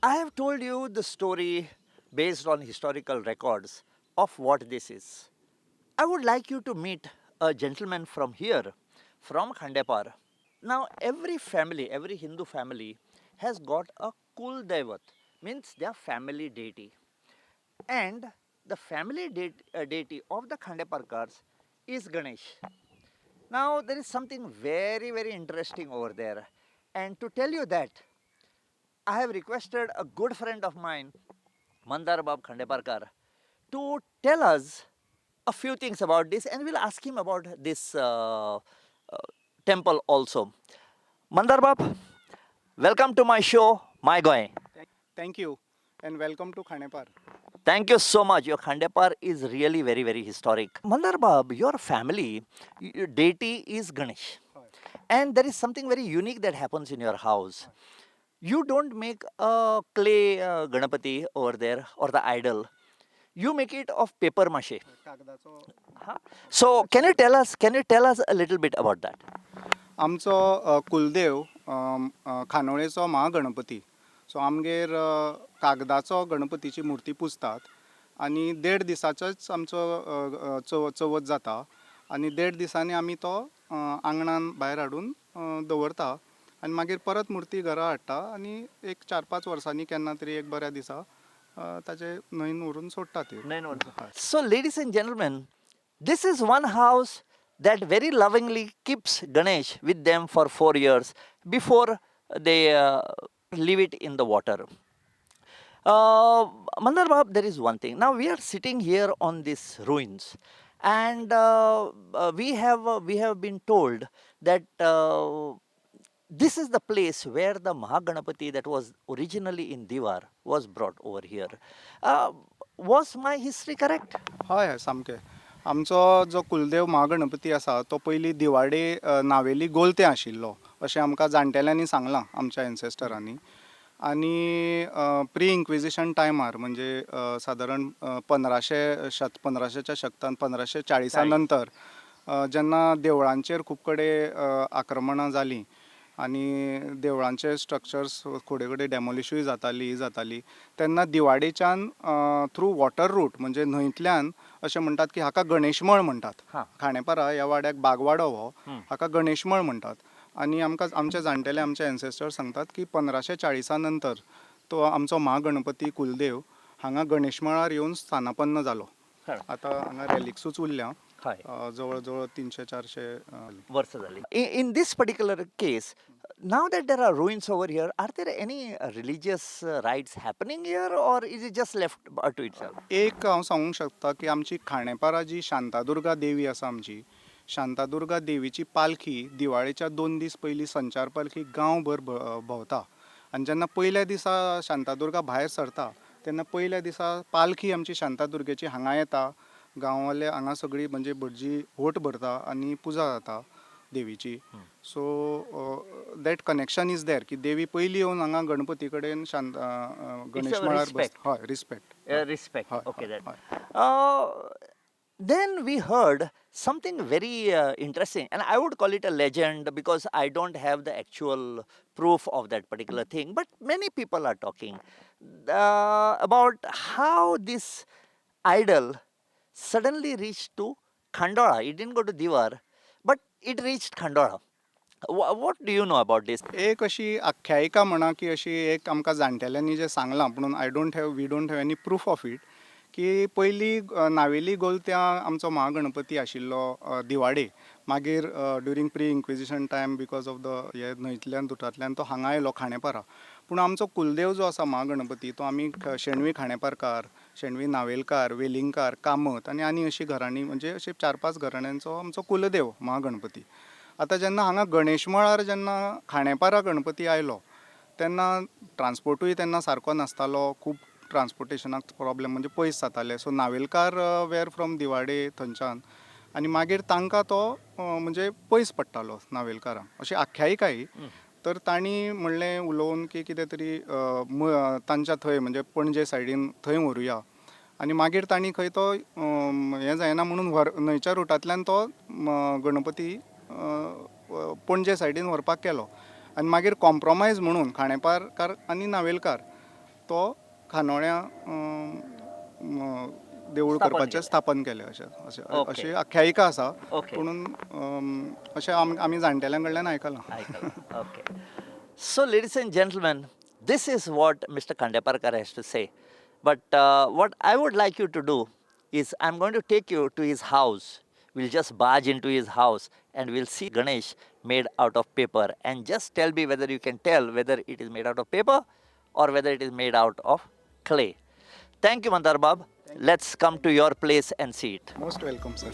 I have told you the story based on historical records of what this is. I would like you to meet a gentleman from here, from Khandepar. Now, every family, every Hindu family has got a Kul Devat, means their family deity. And the family deity of the Khandeparkars is Ganesh. Now, there is something very, very interesting over there. And to tell you that, I have requested a good friend of mine, Mandar Bab Khandeparkar, to tell us a few things about this, and we'll ask him about this temple also. Mandar Bab, welcome to my show, My Goem. Thank you and welcome to Khanepar. Thank you so much. Your Khandepar is really very, very historic. Mandar Bab, your family, your deity is Ganesh. And there is something very unique that happens in your house. You don't make a clay Ganapati over there or the idol. You make it of paper mache. Huh? So can you tell us a little bit about that? आमचो कुलदेव खानोळेचो महागणपती. सो आमगेर कागदाचो गणपतीची मुर्ती पुजतात आनी 1.5 दिसाचोच आमचो चवथ जाता आनी 1.5 दिसांनी आमी तो आंगणान भायर हाडून दवरता आनी मागीर परत मुर्ती घरा हाडटा आनी एक 4-5 वर्सांनी केन्ना तरी एक बऱ्या दिसा ताचे न्हंयन व्हरून सोडटा ती. So ladies and gentlemen, this is one house that very lovingly keeps Ganesh with them for 4 years before they leave it in the water. Mandar Bab, there is one thing. Now we are sitting here on these ruins, and we have been told that this is the place where the Mahaganapati that was originally in Divar was brought over here. Was my history correct? हय सामकें. आमचो जो कुलदेव महागणपती आसा तो पयलीं दिवाडे नावेली गोलतें आशिल्लो अशें आमकां जाणटेल्यांनी सांगलां आमच्या एन्सेस्टरांनी. आनी प्री इन्क्विजिशन टायमार म्हणजे सादारण 1500च्या शतकान 1540 नंतर जेन्ना देवळांचेर खूब कडेन आक्रमणां जालीं आनी देवळांचे स्ट्रक्चर्स थोडे कडेन डेमोलिशूय जाताली तेन्ना दिवाडेच्यान थ्रू वॉटर रूट म्हणजे न्हंयतल्यान अशें म्हणटात की हाका गणेशमळ म्हणटात. खाणेपारा ह्या वाड्याक बागवाडो हो हाका गणेशमळ म्हणटात. आनी आमकां आमचे जाणटेले आमचे एन्सेस्टर सांगतात की 1540 नंतर तो आमचो महागणपती कुलदेव हांगा गणेशमळार येवन स्थानापन्न जालो. आतां हांगा रेलिक्सूच उरल्या जवळ जवळ 300-400 वर्ष झाली. In this particular case, now that there are ruins over here, are there any religious rites happening here, or is it just left to itself? एक हांव सांगूंक शकता की आमची खाणेपारा जी शांतादुर्गा देवी आसा आमची शांतादुर्गा देवीची पालखी दिवाळेच्या 2 दीस पयलीं संचार पालखी गांवभर भोंवता आनी जेन्ना पयल्या दिसा शांतादुर्गा भायर सरता तेन्ना पयल्या दिसा पालखी आमची शांतादुर्गेची हांगा येता. गांववाले हांगा सगळी म्हणजे भटजी होट भरता आनी पुजा जाता देवीची. So that connection is there की देवी पयली येवन हांगा गणपती कडेन गणेश मळार बसता. हय Respect. Okay, that. Then we heard something very interesting, and I would call it a legend because I don't have the actual proof of that particular thing. But many people are talking about how this idol suddenly reached to Khandola. It didn't go to Divar, but it reached Khandola. What do you know about this? एक अशी आख्यायिका म्हणा की अशी एक आमकां जाणटेल्यांनी जे सांगलां पूण we don't have any proof of it की पयली नावेली गोलत्या आमचो महागणपती आशिल्लो दिवाडे. मागीर during pre inquisition time because of the हे न्हंयतल्यान दुटांतल्यान तो हांगा येयलो खाणेपारा. पूण आमचो कुलदेव जो आसा महागणपती तो आमी शेणवी खाणेपारकार, शेणवी नावेलकार, वेलिंगकार, कामत आनी अशी घरांनी म्हणजे अशे 4-5 घराण्यांचो आमचो कुलदेव महागणपती. आतां जेन्ना हांगा गणेशमळार जेन्ना खाणेपारा गणपती आयलो तेन्ना ट्रान्सपोर्टूय तेन्ना सारको नासतालो. खूब ट्रान्सपोर्टेशनाक प्रॉब्लेम म्हणजे पयस जाताले. सो नावेलकार वेर फ्रॉम दिवाडे थंयच्यान आनी मागीर तांकां तो म्हणजे पयस पडटालो नावेलकारांक अशी आख्यायिका ही. तर तांणी म्हणलें उलोवन की कितें तरी तांच्या थंय म्हणजे पणजे सायडीन थंय व्हरुया आनी मागीर तांणी खंय तो हें जायना म्हणून न्हंयच्या रुटांतल्यान तो गणपती पणजे सायडीन व्हरपाक केलो आनी मागीर कॉम्प्रोमायज म्हणून खाणेपारकार आनी नावेलकार तो खानोळ्या देवूळ स्थापन करपाचें केलें. स्थापन केलें अशें अशें ओके. अशी आख्यायिका आसा. ओके. पुणून अशें आमी जाणटेल्यां कडल्यान आयकलां. Okay. So, ladies and gentlemen, this is what Mr. Khandeparkar has to say. But what I would like you to do is I'm going to take you to his house. We'll just barge into his house and we'll see Ganesh made out of paper. And just tell me whether you can tell whether it is made out of paper or whether it is made out of clay. Thank you, Mandar Bab. Let's come to your place and see it. Most welcome, sir.